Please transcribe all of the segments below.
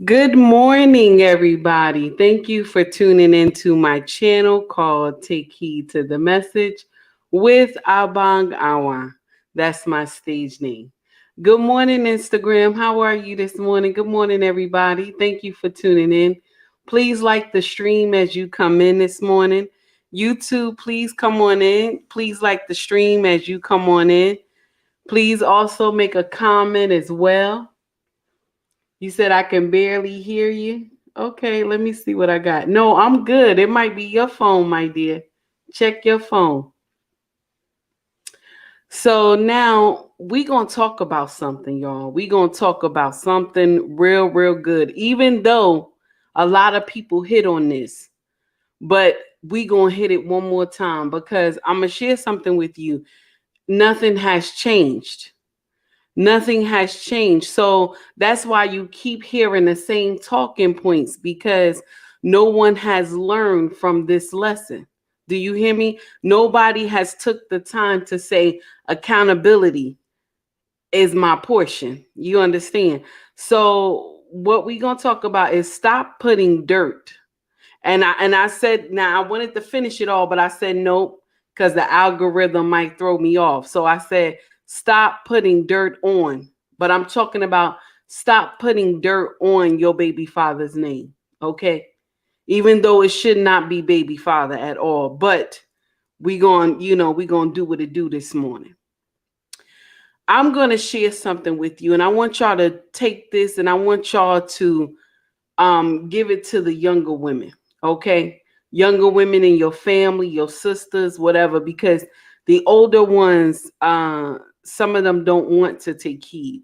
Good morning, everybody. Thank you for tuning into my channel called Take Heed to the Message with Abang Awa. That's my stage name. Good morning, Instagram. How are you this morning? Good morning, everybody. Thank you for tuning in. Please like the stream as you come in this morning. YouTube, please come on in. Please like the stream as you come on in. Please also make a comment as well. You said I can barely hear you. Okay, let me see what I got. No, I'm good. It might be your phone, my dear. Check your phone. So now we going to talk about something, y'all. We going to talk about something real good. Even though a lot of people hit on this, but we going to hit it one more time because I'm going to share something with you. Nothing has changed. Nothing has changed. So that's why you keep hearing the same talking points because no one has learned from this lesson. Do you hear me? Nobody has took the time to say accountability is my portion. You understand? So what we're going to talk about is stop putting dirt. And I said, now I wanted to finish it all, but I said nope, because the algorithm might throw me off. So I said, stop putting dirt on. But I'm talking about stop putting dirt on your baby father's name. Okay. Even though it should not be baby father at all. But we gonna do what it do this morning. I'm gonna share something with you, and I want y'all to take this and I want y'all to give it to the younger women. Okay, younger women in your family, your sisters, whatever, because the older ones, some of them don't want to take heed.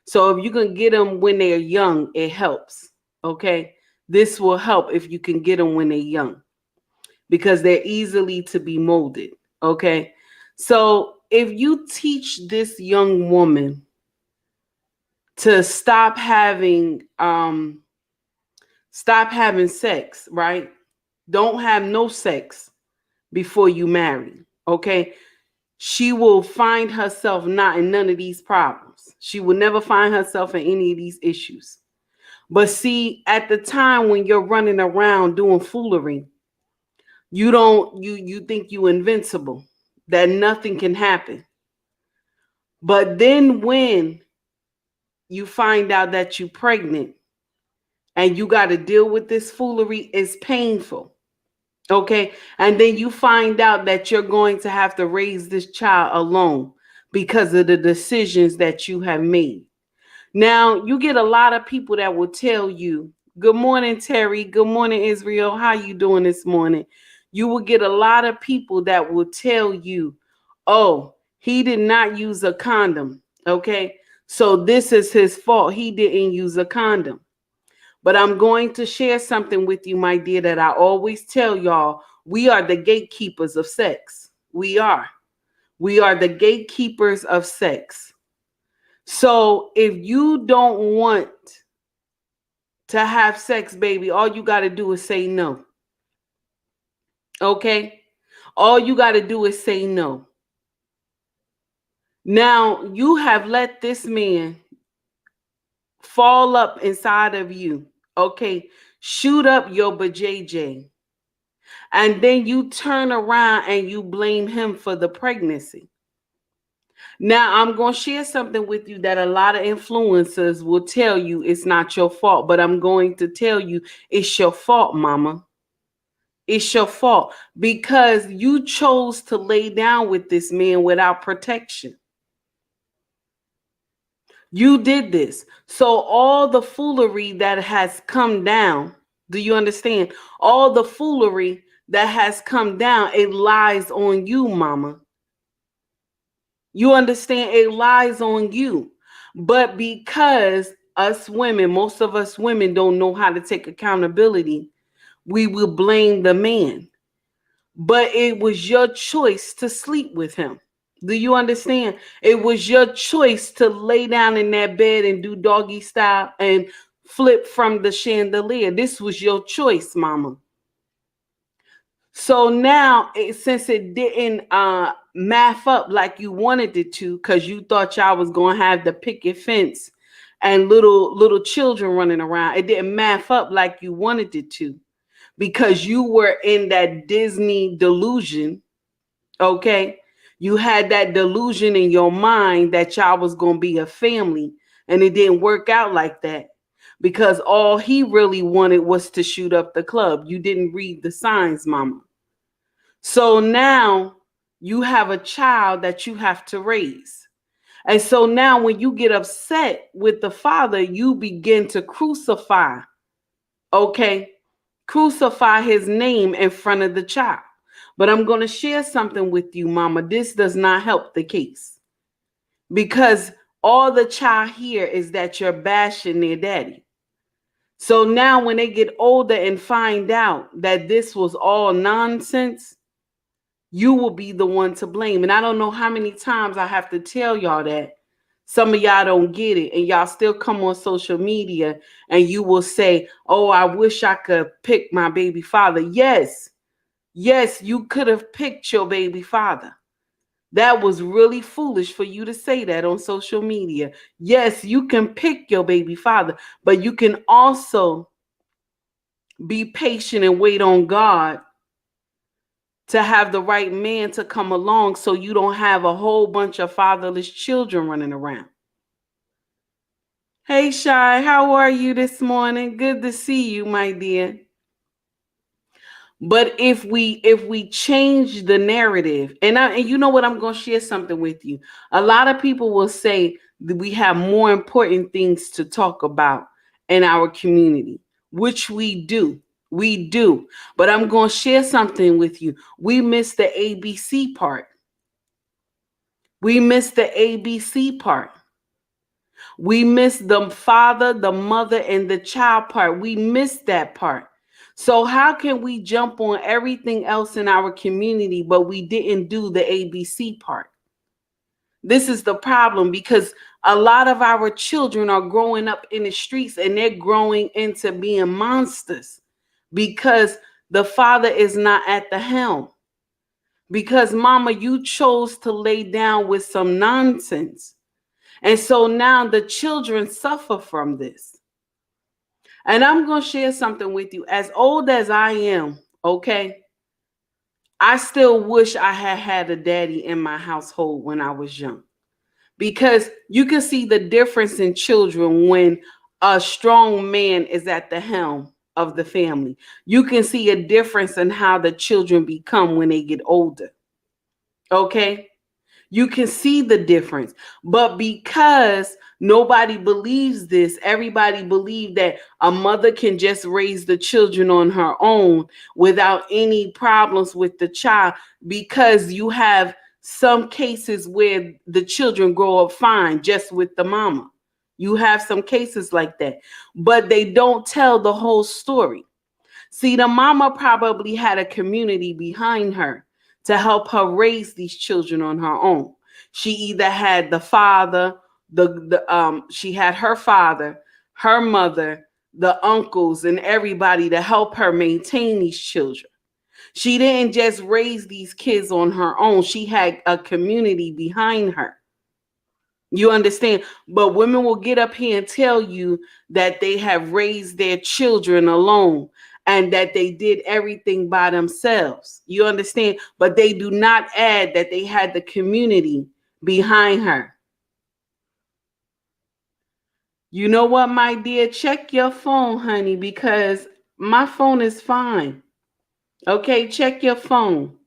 So if you can get them when they're young, it helps. Okay, this will help if you can get them when they're young because they're easily to be molded. Okay, so if you teach this young woman to stop having sex, right? Don't have no sex before you marry. Okay. She will find herself not in none of these problems. She will never find herself in any of these issues. But see, at the time when you're running around doing foolery, you think you invincible, that nothing can happen. But then when you find out that you're pregnant and you got to deal with this foolery, it's painful. Okay. And then you find out that you're going to have to raise this child alone because of the decisions that you have made. Now, you get a lot of people that will tell you, good morning, Terry. Good morning, Israel. How you doing this morning? You will get a lot of people that will tell you, oh, he did not use a condom. Okay. So this is his fault. He didn't use a condom. But I'm going to share something with you, my dear, that I always tell y'all. We are the gatekeepers of sex. We are. We are the gatekeepers of sex. So if you don't want to have sex, baby, all you got to do is say no. Okay? All you got to do is say no. Now, you have let this man fall up inside of you. Okay? Shoot up your bajayjay. And then you turn around and you blame him for the pregnancy. Now, I'm going to share something with you that a lot of influencers will tell you it's not your fault, but I'm going to tell you it's your fault, mama. It's your fault because you chose to lay down with this man without protection. You did this. So all the foolery that has come down, do you understand? All the foolery that has come down, it lies on you, mama. You understand? It lies on you. But because us women, most of us women don't know how to take accountability, we will blame the man. But it was your choice to sleep with him. Do you understand? It was your choice to lay down in that bed and do doggy style and flip from the chandelier. This was your choice, mama. So now, since it didn't math up like you wanted it to, because you thought y'all was going to have the picket fence and little children running around. It didn't math up like you wanted it to because you were in that Disney delusion. Okay. You had that delusion in your mind that y'all was going to be a family, and it didn't work out like that because all he really wanted was to shoot up the club. You didn't read the signs, mama. So now you have a child that you have to raise. And so now when you get upset with the father, you begin to crucify, okay? Crucify his name in front of the child. But I'm going to share something with you, mama. This does not help the case because all the child hear is that you're bashing their daddy. So now when they get older and find out that this was all nonsense, you will be the one to blame. And I don't know how many times I have to tell y'all that. Some of y'all don't get it, and y'all still come on social media and you will say, oh, I wish I could pick my baby father. Yes, yes, you could have picked your baby father. That was really foolish for you to say that on social media. Yes, you can pick your baby father, but you can also be patient and wait on God to have the right man to come along so you don't have a whole bunch of fatherless children running around. Hey, Shy, how are you this morning? Good to see you, my dear. But if we change the narrative, and you know what, I'm going to share something with you. A lot of people will say that we have more important things to talk about in our community, which we do. We do. But I'm going to share something with you. We missed the ABC part. We missed the ABC part. We missed the father, the mother, and the child part. We missed that part. So how can we jump on everything else in our community, but we didn't do the ABC part? This is the problem because a lot of our children are growing up in the streets and they're growing into being monsters because the father is not at the helm. Because mama, you chose to lay down with some nonsense. And so now the children suffer from this. And I'm going to share something with you. As old as I am, okay, I still wish I had had a daddy in my household when I was young. Because you can see the difference in children when a strong man is at the helm of the family. You can see a difference in how the children become when they get older. Okay? You can see the difference. But because nobody believes this, everybody believes that a mother can just raise the children on her own without any problems with the child, because you have some cases where the children grow up fine just with the mama. You have some cases like that, but they don't tell the whole story. See, the mama probably had a community behind her to help her raise these children on her own. She either had the father, she had her father, her mother, the uncles, and everybody to help her maintain these children. She didn't just raise these kids on her own. She had a community behind her. You understand? But women will get up here and tell you that they have raised their children alone and that they did everything by themselves. You understand? But they do not add that they had the community behind her. You know what, my dear? Check your phone, honey, because my phone is fine. Okay, check your phone.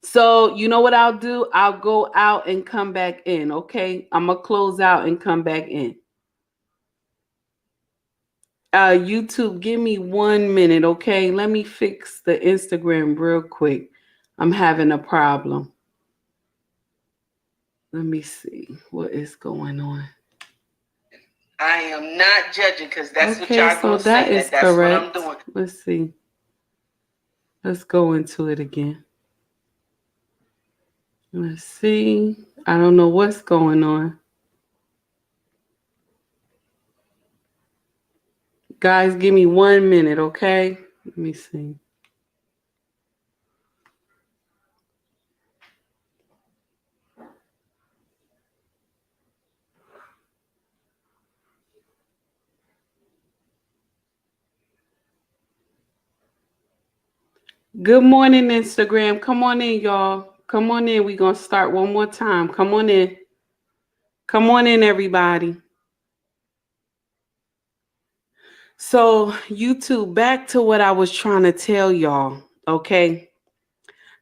So, you know what I'll do? I'll go out and come back in. Okay, I'm going to close out and come back in. YouTube, give me 1 minute, okay? Let me fix the Instagram real quick. I'm having a problem. Let me see what is going on. I am not judging because that's what y'all gonna say. That is correct. What I'm doing. Let's see. Let's go into it again. Let's see. I don't know what's going on. Guys, give me 1 minute, okay? Let me see. Good morning, Instagram. Come on in, y'all. Come on in. We're going to start one more time. Come on in. Come on in, everybody. So, YouTube, back to what I was trying to tell y'all. Okay.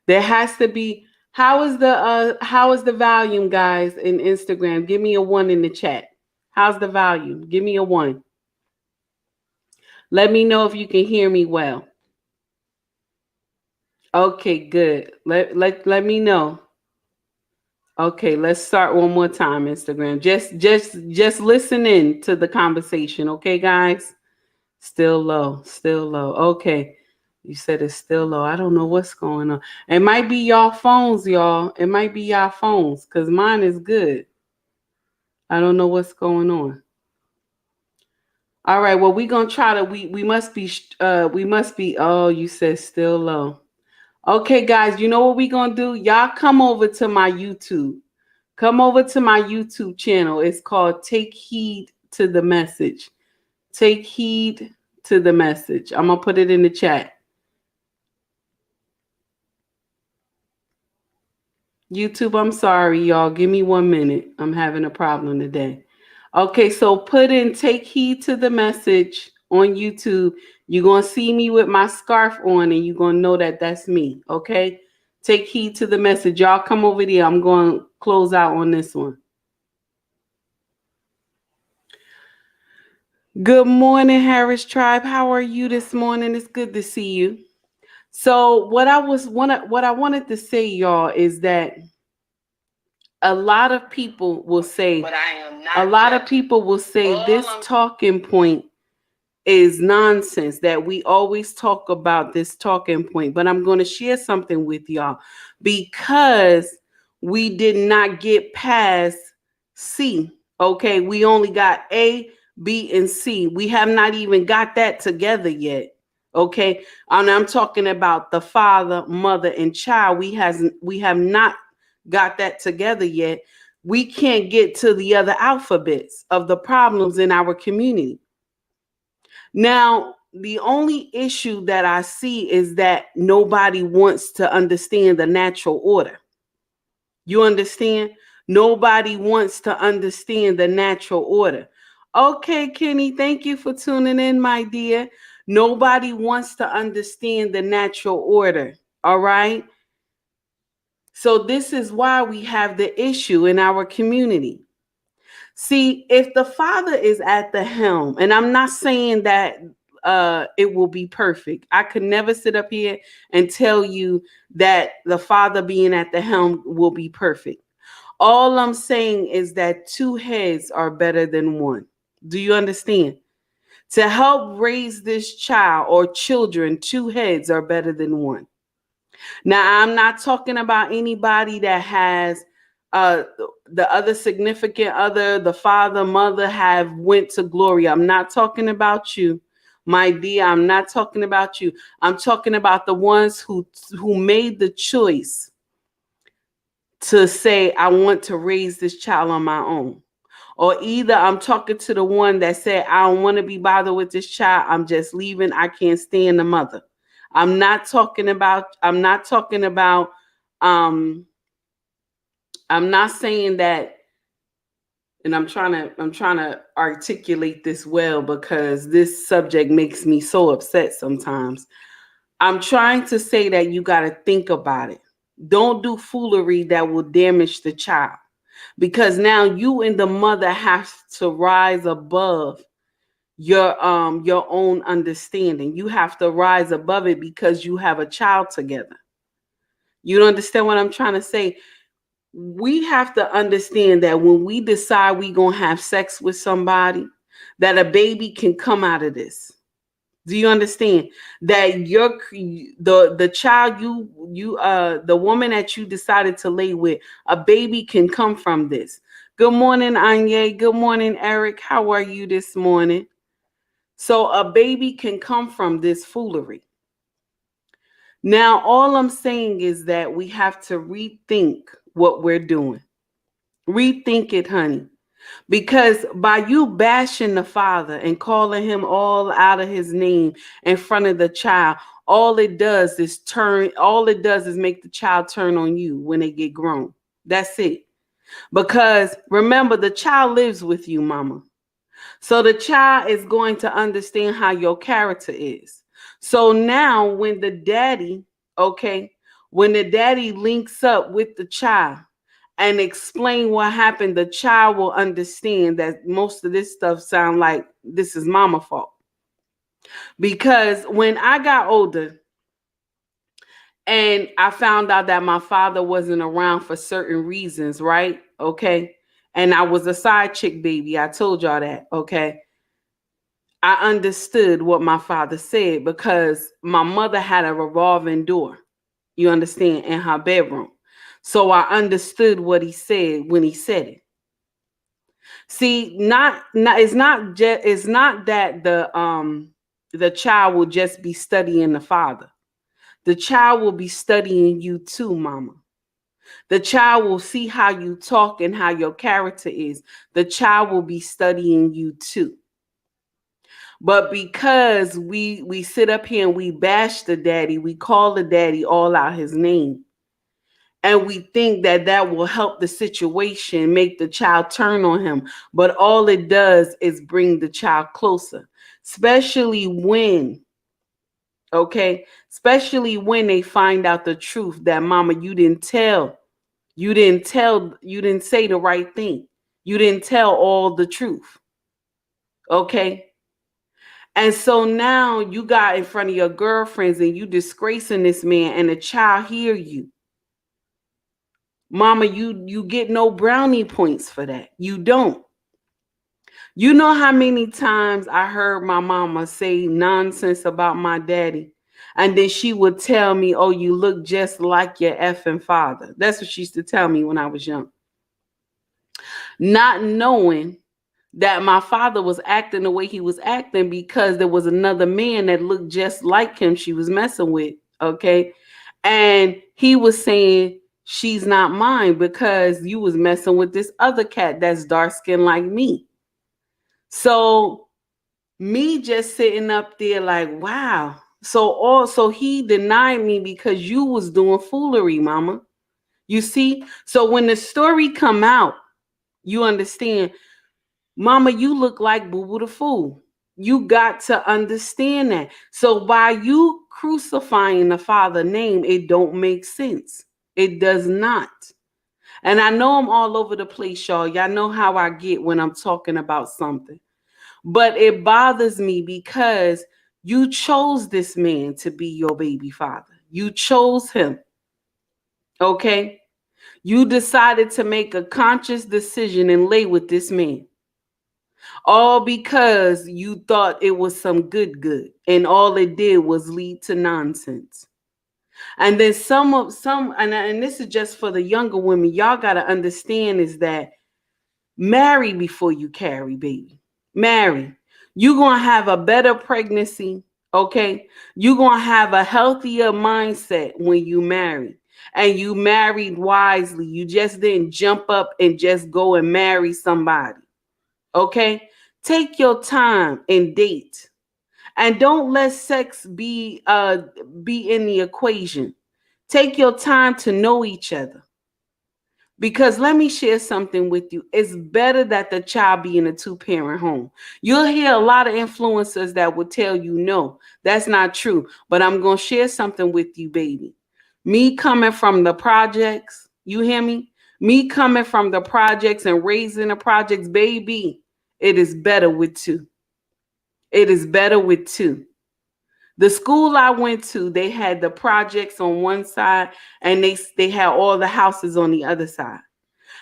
There has to be how is the volume, guys, in Instagram? Give me a 1 in the chat. How's the volume? Give me a 1. Let me know if you can hear me well. Okay, good. Let me know. Okay, let's start one more time, Instagram. Just listen in to the conversation, okay, guys? Still low, still low. Okay. You said it's still low. I don't know what's going on. It might be y'all phones, y'all. It might be y'all phones, because mine is good. I don't know what's going on. All right, well, we're gonna try to we must be oh, you said still low. Okay, guys, you know what we're gonna do? Y'all come over to my YouTube. Come over to my YouTube channel. It's called Take Heed to the Message. Take heed to the message. I'm gonna put it in the chat. YouTube, I'm sorry, y'all. Give me 1 minute. I'm having a problem today. Okay, so put in Take Heed to the Message on YouTube. You're going to see me with my scarf on and you're going to know that that's me. Okay, take heed to the message. Y'all come over there. I'm going to close out on this one. Good morning, Harris Tribe. How are you this morning? It's good to see you. So what I wanted to say, y'all, is that a lot of people will say, but I am not. A lot of people will say this talking point is nonsense, that we always talk about this talking point. But I'm going to share something with y'all because we did not get past C. Okay, we only got A, B, and C. We have not even got that together yet. Okay, and I'm talking about the father, mother, and child. We have not got that together yet. We can't get to the other alphabets of the problems in our community. Now, the only issue that I see is that nobody wants to understand the natural order. You understand? Nobody wants to understand the natural order. Okay, Kenny, thank you for tuning in, my dear. Nobody wants to understand the natural order. All right. So, this is why we have the issue in our community. See, if the father is at the helm, and I'm not saying that it will be perfect. I could never sit up here and tell you that the father being at the helm will be perfect. All I'm saying is that 2 heads are better than 1. Do you understand? To help raise this child or children, 2 heads are better than 1. Now, I'm not talking about anybody that has uh the other significant other, the father, mother have went to glory. I'm not talking about you, my dear. I'm not talking about you. I'm talking about the ones who made the choice to say, I want to raise this child on my own. Or either I'm talking to the one that said, I don't want to be bothered with this child. I'm just leaving. I can't stand the mother. I'm not talking about um I'm not saying that, and I'm trying to articulate this well because this subject makes me so upset sometimes. I'm trying to say that you got to think about it. Don't do foolery that will damage the child, because now you and the mother have to rise above your own understanding. You have to rise above it because you have a child together. You don't understand what I'm trying to say? We have to understand that when we decide we gonna have sex with somebody, that a baby can come out of this. Do you understand that the child the woman that you decided to lay with, a baby can come from this? Good morning, Anya. Good morning, Eric. How are you this morning? So a baby can come from this foolery. Now, all I'm saying is that we have to rethink what we're doing. Rethink it, honey. Because by you bashing the father and calling him all out of his name in front of the child, all it does is make the child turn on you when they get grown. That's it. Because remember, the child lives with you, mama. So the child is going to understand how your character is. So now okay, when the daddy links up with the child and explain what happened, the child will understand that most of this stuff sound like this is mama fault. Because when I got older and I found out that my father wasn't around for certain reasons, right? Okay. And I was a side chick baby. I told y'all that. Okay. I understood what my father said because my mother had a revolving door, you understand, in her bedroom. So I understood what he said when he said it. See, not it's not that the child will just be studying the father. The child will be studying you too, mama. The child will see how you talk and how your character is. The child will be studying you too. But because we sit up here and we bash the daddy, we call the daddy all out his name, and we think that that will help the situation, make the child turn on him. But all it does is bring the child closer, especially when, okay, especially when they find out the truth that mama, you didn't say the right thing. You didn't tell all the truth. Okay. And so now you got in front of your girlfriends and you disgracing this man and the child hear you. Mama, you get no brownie points for that. You don't. You know how many times I heard my mama say nonsense about my daddy, and then she would tell me, "Oh, you look just like your effing father." That's what she used to tell me when I was young. Not knowing that my father was acting the way he was acting because there was another man that looked just like him she was messing with, okay? And he was saying, she's not mine because you was messing with this other cat that's dark skinned like me. So me just sitting up there like, wow. So he denied me because you was doing foolery, mama. You see? So when the story come out, you understand, mama, you look like Boo Boo the Fool. You got to understand that. So by you crucifying the Father name, it don't make sense. It does not. And I know I'm all over the place, y'all. Y'all know how I get when I'm talking about something. But it bothers me because you chose this man to be your baby father. You chose him. Okay? You decided to make a conscious decision and lay with this man. All because you thought it was some good, and all it did was lead to nonsense. And then and this is just for the younger women, y'all got to understand is that marry before you carry, baby. Marry. You're going to have a better pregnancy, okay? You're going to have a healthier mindset when you marry. And you married wisely. You just didn't jump up and just go and marry somebody. Okay? Take your time and date. And don't let sex be in the equation. Take your time to know each other. Because let me share something with you. It's better that the child be in a two-parent home. You'll hear a lot of influencers that will tell you no, that's not true. But I'm going to share something with you, baby. Me coming from the projects, you hear me? Me coming from the projects and raising the projects, baby, it is better with two. It is better with two. The school I went to, they had the projects on one side and they had all the houses on the other side.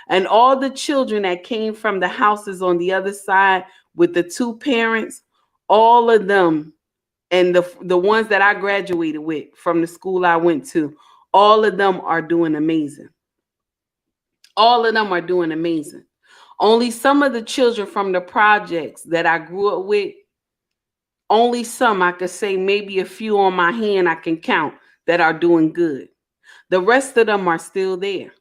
And all the children that came from the houses on the other side with the two parents, all of them, and the ones that I graduated with from the school I went to, all of them are doing amazing. All of them are doing amazing. Only some of the children from the projects that I grew up with, only some, I could say maybe a few on my hand I can count that are doing good. The rest of them are still there.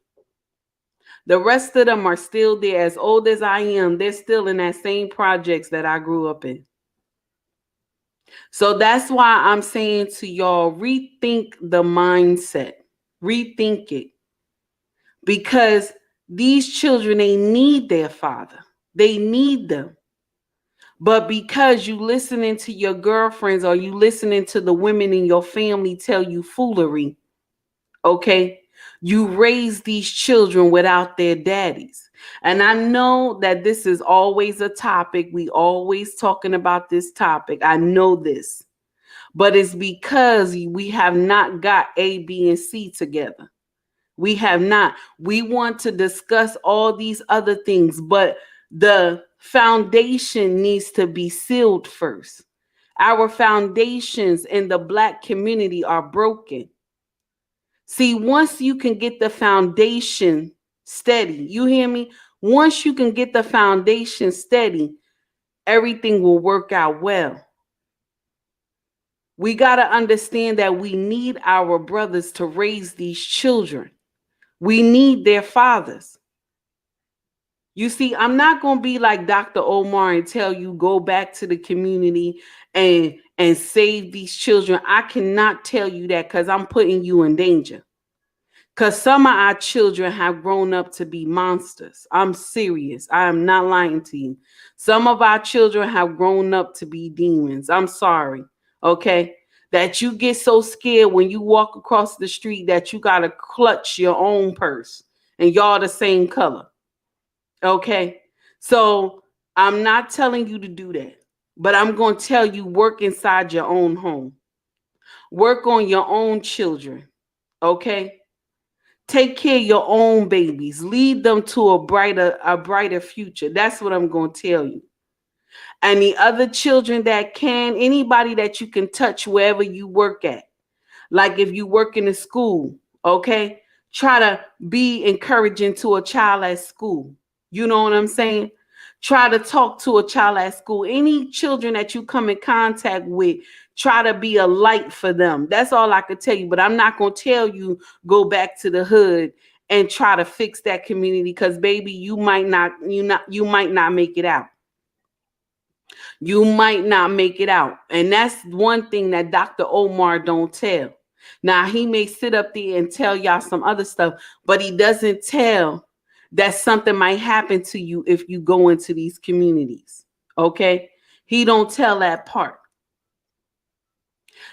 The rest of them are still there. As old as I am, they're still in that same projects that I grew up in. So that's why I'm saying to y'all, rethink the mindset. Rethink it. Because these children, they need their father. They need them. But because you listening to your girlfriends or you listening to the women in your family tell you foolery, okay, you raise these children without their daddies. And I know that this is always a topic. We always talking about this topic. I know this. But it's because we have not got A, B, and C together. We have not. We want to discuss all these other things, but the foundation needs to be sealed first. Our foundations in the Black community are broken. See, once you can get the foundation steady, you hear me? Once you can get the foundation steady, everything will work out well. We got to understand that we need our brothers to raise these children. We need their fathers. You see, I'm not going to be like Dr. Omar and tell you go back to the community and save these children. I cannot tell you that because I'm putting you in danger. Because some of our children have grown up to be monsters. I'm serious. I am not lying to you. Some of our children have grown up to be demons. I'm sorry. Okay. That you get so scared when you walk across the street that you got to clutch your own purse and y'all the same color. Okay. So I'm not telling you to do that, but I'm going to tell you work inside your own home. Work on your own children. Okay. Take care of your own babies. Lead them to a brighter future. That's what I'm going to tell you. And the other children that can, anybody that you can touch wherever you work at. Like if you work in a school, okay? Try to be encouraging to a child at school. You know what I'm saying? Try to talk to a child at school. Any children that you come in contact with, try to be a light for them. That's all I could tell you. But I'm not going to tell you go back to the hood and try to fix that community because baby, you might not make it out. You might not make it out. And that's one thing that Dr. Omar don't tell. Now, he may sit up there and tell y'all some other stuff, but he doesn't tell that something might happen to you if you go into these communities. Okay? He don't tell that part.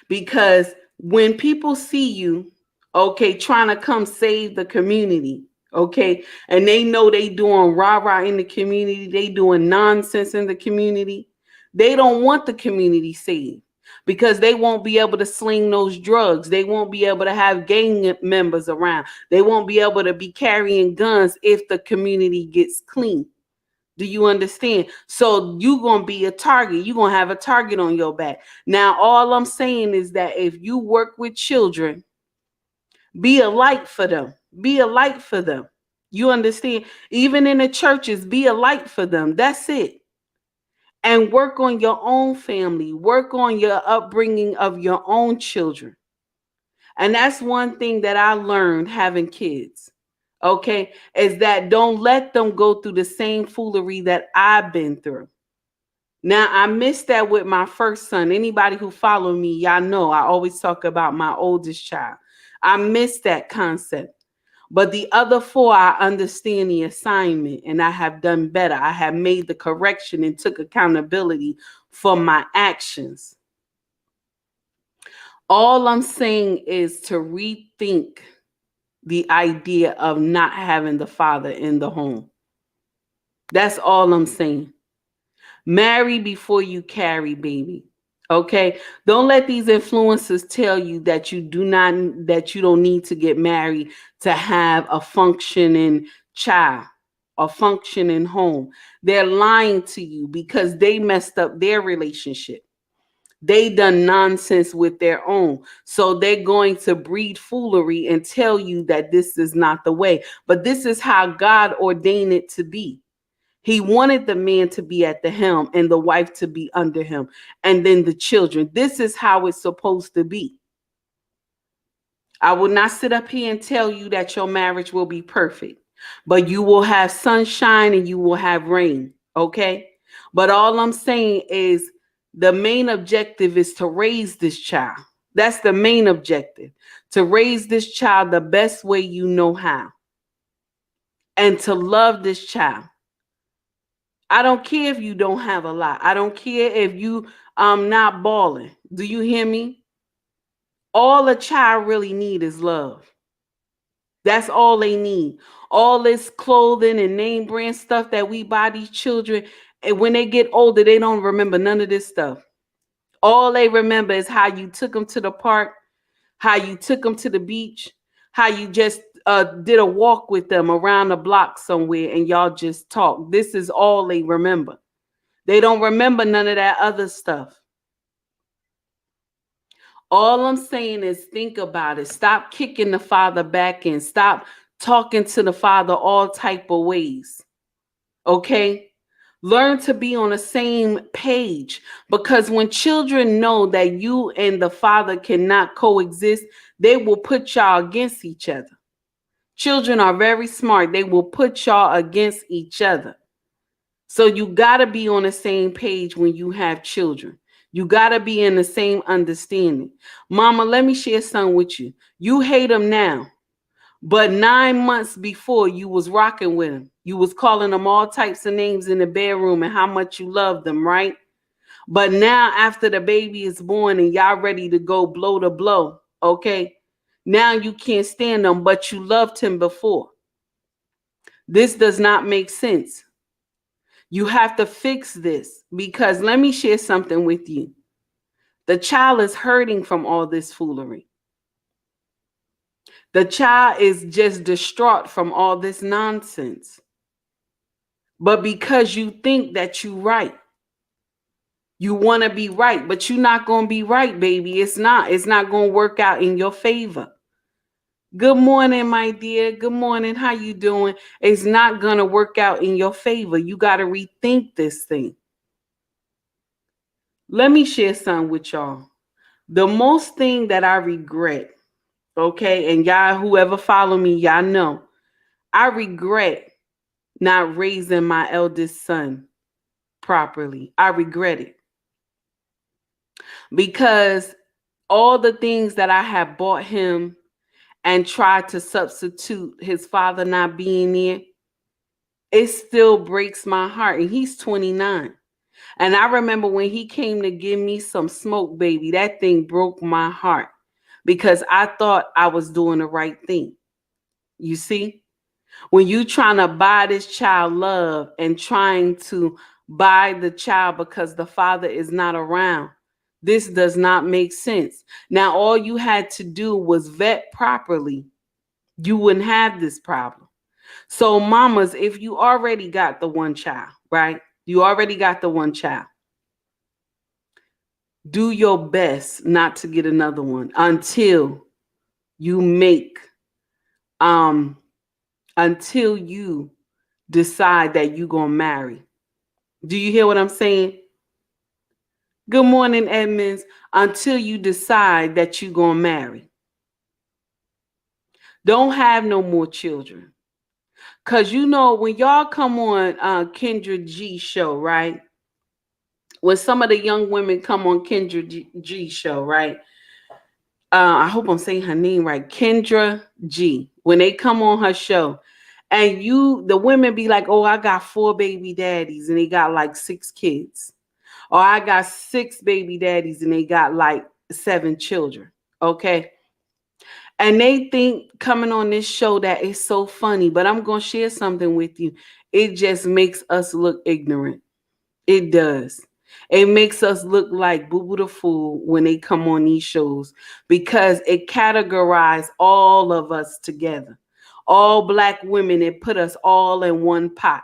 Because when people see you, okay, trying to come save the community, okay, and they know they doing rah-rah in the community, they doing nonsense in the community, they don't want the community saved because they won't be able to sling those drugs. They won't be able to have gang members around. They won't be able to be carrying guns if the community gets clean. Do you understand? So you're going to be a target. You're going to have a target on your back. Now, all I'm saying is that if you work with children, be a light for them. Be a light for them. You understand? Even in the churches, be a light for them. That's it. And work on your own family. Work on your upbringing of your own children. And that's one thing that I learned having kids. Okay, is that don't let them go through the same foolery that I've been through. Now, I missed that with my first son. Anybody who follow me, y'all know I always talk about my oldest child. I missed that concept. But the other four, I understand the assignment and I have done better. I have made the correction and took accountability for my actions. All I'm saying is to rethink the idea of not having the father in the home. That's all I'm saying. Marry before you carry, baby. Okay? Don't let these influencers tell you that you don't need to get married to have a functioning child, a functioning home. They're lying to you because they messed up their relationship. They done nonsense with their own. So they're going to breed foolery and tell you that this is not the way. But this is how God ordained it to be. He wanted the man to be at the helm and the wife to be under him. And then the children. This is how it's supposed to be. I will not sit up here and tell you that your marriage will be perfect. But you will have sunshine and you will have rain. Okay? But all I'm saying is The main objective is to raise this child. That's the main objective, to raise this child the best way you know how, and to love this child. I don't care if you don't have a lot. I don't care if you not balling. Do you hear me? All a child really need is love. That's all they need. All this clothing and name brand stuff that we buy these children, and when they get older, they don't remember none of this stuff. All they remember is how you took them to the park, how you took them to the beach, how you just did a walk with them around the block somewhere and y'all just talk. This is all they remember. They don't remember none of that other stuff. All I'm saying is think about it. Stop kicking the father back in. Stop talking to the father all type of ways. Okay? Learn to be on the same page, because when children know that you and the father cannot coexist, they will put y'all against each other. Children are very smart. They will put y'all against each other. So you got to be on the same page when you have children. You got to be in the same understanding. Mama, let me share something with you. You hate them now, but 9 months before, you was rocking with them. You was calling them all types of names in the bedroom and how much you love them, right? But now after the baby is born and y'all ready to go blow to blow, okay? Now you can't stand them, but you loved him before. This does not make sense. You have to fix this, because let me share something with you. The child is hurting from all this foolery. The child is just distraught from all this nonsense. But because you think that you're right, you want to be right, but you're not going to be right, baby. It's not going to work out in your favor. Good morning, my dear. Good morning. How you doing? It's not going to work out in your favor. You got to rethink this thing. Let me share something with y'all. The most thing that I regret, okay, and y'all, whoever follow me, y'all know, I regret not raising my eldest son properly. I regret it, because all the things that I have bought him and tried to substitute his father not being there, it still breaks my heart. And he's 29. And I remember when he came to give me some smoke, baby, that thing broke my heart, because I thought I was doing the right thing. You see? When you trying to buy this child love and trying to buy the child because the father is not around, this does not make sense. Now, all you had to do was vet properly. You wouldn't have this problem. So, mamas, if you already got the one child, right? You already got the one child. Do your best not to get another one until you make until you decide that you're going to marry. Do you hear what I'm saying? Good morning, Edmonds. Until you decide that you're going to marry. Don't have no more children. Because you know, when y'all come on Kendra G show, right? When some of the young women come on Kendra G show, right? I hope I'm saying her name right. Kendra G. When they come on her show, and the women be like, oh, I got 4 baby daddies and they got like 6 kids. Or I got 6 baby daddies and they got like 7 children. Okay. And they think coming on this show that it's so funny, but I'm going to share something with you. It just makes us look ignorant. It does. It makes us look like Boo Boo the Fool when they come on these shows, because it categorizes all of us together. All Black women, it put us all in one pot.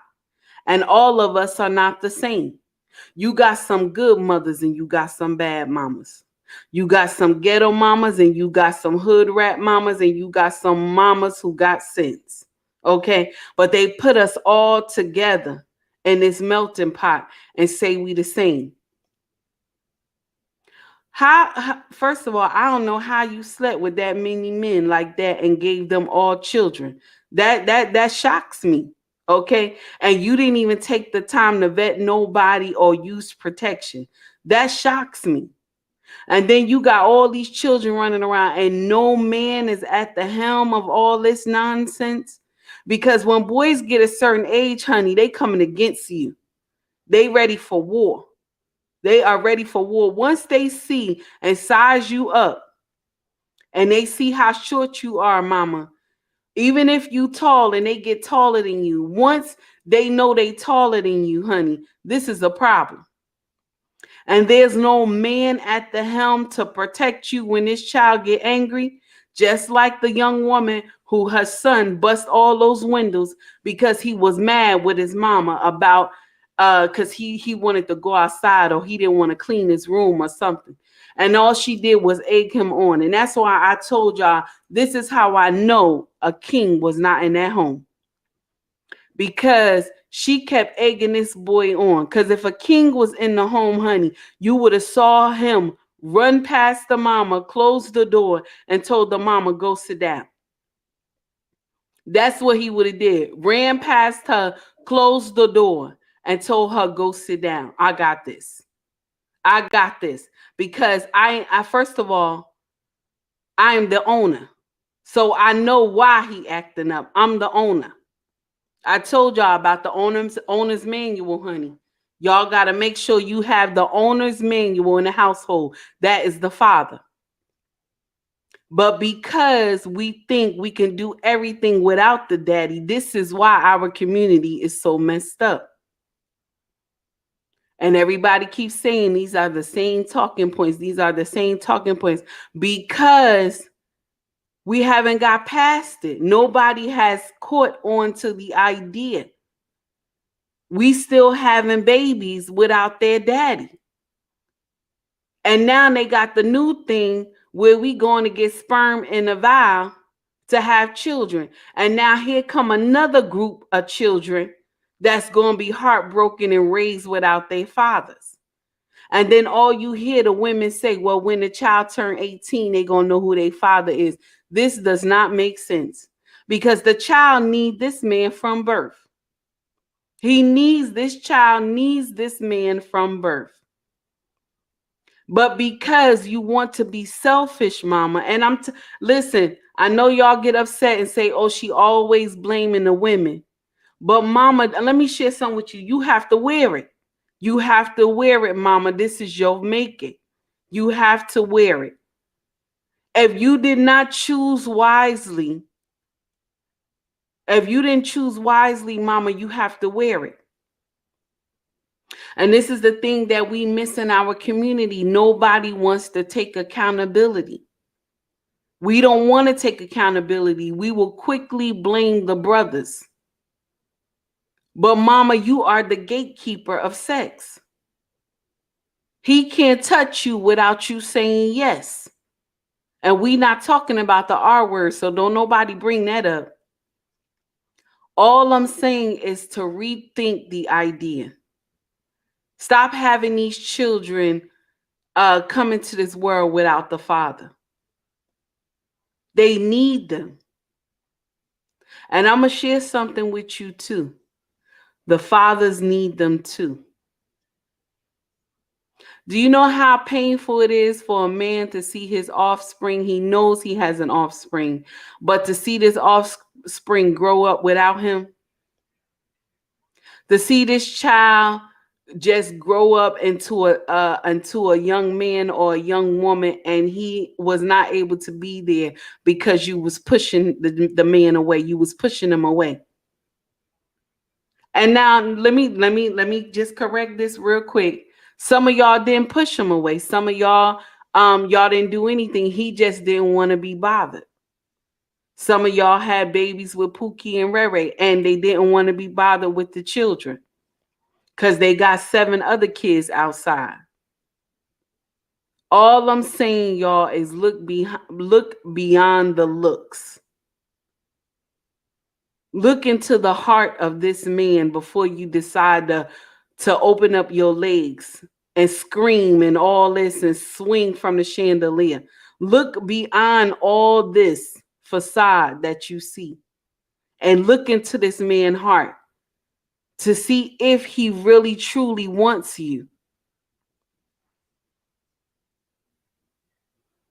And all of us are not the same. You got some good mothers and you got some bad mamas. You got some ghetto mamas and you got some hood rat mamas and you got some mamas who got sense. Okay? But they put us all together in this melting pot and say we the same. How first of all, I don't know how you slept with that many men like that and gave them all children. That shocks me. Okay? And you didn't even take the time to vet nobody or use protection. That shocks me. And then you got all these children running around and no man is at the helm of all this nonsense. Because when boys get a certain age, honey, they coming against you. They ready for war. They are ready for war. Once they see and size you up and they see how short you are, mama, even if you tall and they get taller than you, once they know they taller than you, honey, this is a problem. And there's no man at the helm to protect you when this child get angry, just like the young woman who her son bust all those windows because he was mad with his mama about because he wanted to go outside or he didn't want to clean his room or something. And all she did was egg him on. And that's why I told y'all this is how I know a king was not in that home, because she kept egging this boy on. Because if a king was in the home, honey, you would have saw him run past the mama, close the door, and told the mama, go sit down. That's what he would have did. Ran past her, closed the door, and told her, go sit down. I got this. I got this. Because I first of all, I am the owner. So I know why he acting up. I'm the owner. I told y'all about the owner's manual, honey. Y'all got to make sure you have the owner's manual in the household. That is the father. But because we think we can do everything without the daddy, this is why our community is so messed up. And everybody keeps saying these are the same talking points. These are the same talking points because we haven't got past it. Nobody has caught on to the idea. We still having babies without their daddy. And now they got the new thing where we going to get sperm in a vial to have children. And now here come another group of children that's going to be heartbroken and raised without their fathers. And then all you hear the women say, well, when the child turn 18, they going to know who their father is. This does not make sense because the child needs this man from birth. This child needs this man from birth. But because you want to be selfish, mama, and listen, I know y'all get upset and say, oh, she always blaming the women. But mama, let me share something with you. You have to wear it. You have to wear it, mama. This is your making. You have to wear it. If you did not choose wisely, mama, you have to wear it. And this is the thing that we miss in our community. Nobody wants to take accountability. We don't want to take accountability. We will quickly blame the brothers. But mama, you are the gatekeeper of sex. He can't touch you without you saying yes. And we not talking about the R word, so don't nobody bring that up. All I'm saying is to rethink the idea. Stop having these children come into this world without the father. They need them. And I'm going to share something with you too. The fathers need them too. Do you know how painful it is for a man to see his offspring? He knows he has an offspring, but to see this offspring grow up without him, to see this child just grow up into a young man or a young woman, and he was not able to be there because you was pushing the man away. You was pushing him away. And now let me just correct this real quick. Some of y'all didn't push him away. Some of y'all y'all didn't do anything. He just didn't want to be bothered. Some of y'all had babies with Pookie and Rere, and they didn't want to be bothered with the children because they got 7 other kids outside. All I'm saying, y'all, is look beyond the looks. Look into the heart of this man before you decide to open up your legs and scream and all this and swing from the chandelier. Look beyond all this facade that you see and look into this man's heart to see if he really truly wants you.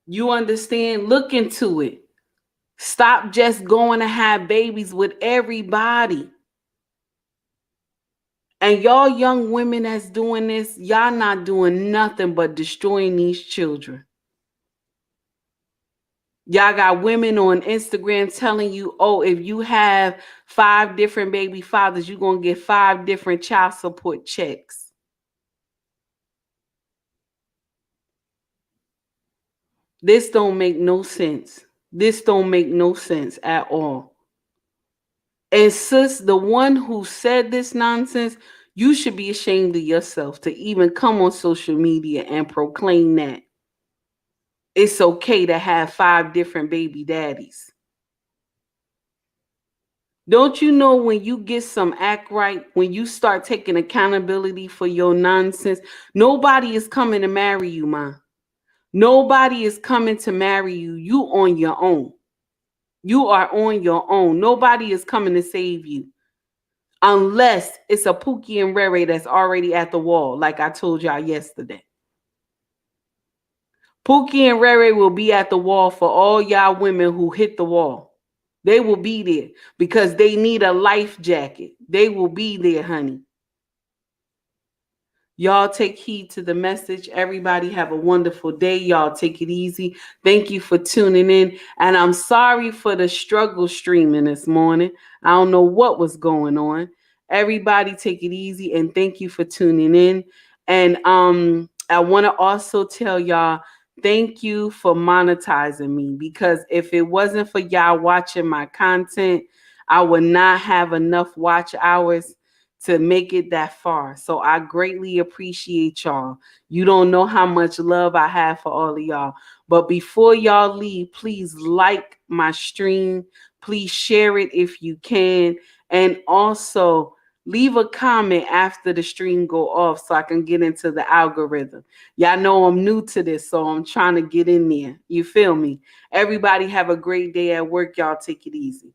You understand? Look into it. Stop just going to have babies with everybody. And y'all young women that's doing this, y'all not doing nothing but destroying these children. Y'all got women on Instagram telling you, oh, if you have 5 different baby fathers, you're going to get 5 different child support checks. This don't make no sense. This don't make no sense at all. And sis, the one who said this nonsense, you should be ashamed of yourself to even come on social media and proclaim that it's okay to have 5 different baby daddies. Don't you know when you get some act right, when you start taking accountability for your nonsense, nobody is coming to marry you, ma. Nobody is coming to marry you. You on your own. You are on your own. Nobody is coming to save you. Unless it's a Pookie and Rere that's already at the wall, like I told y'all yesterday. Pookie and Rere will be at the wall for all y'all women who hit the wall. They will be there because they need a life jacket. They will be there, honey. Y'all take heed to the message. Everybody have a wonderful day. Y'all take it easy. Thank you for tuning in. And I'm sorry for the struggle streaming this morning. I don't know what was going on. Everybody take it easy and thank you for tuning in. And I want to also tell y'all thank you for monetizing me, because if it wasn't for y'all watching my content, I would not have enough watch hours to make it that far. So I greatly appreciate y'all. You don't know how much love I have for all of y'all. But before y'all leave, please like my stream. Please share it if you can. And also leave a comment after the stream go off so I can get into the algorithm. Y'all know I'm new to this, so I'm trying to get in there. You feel me? Everybody have a great day at work. Y'all take it easy.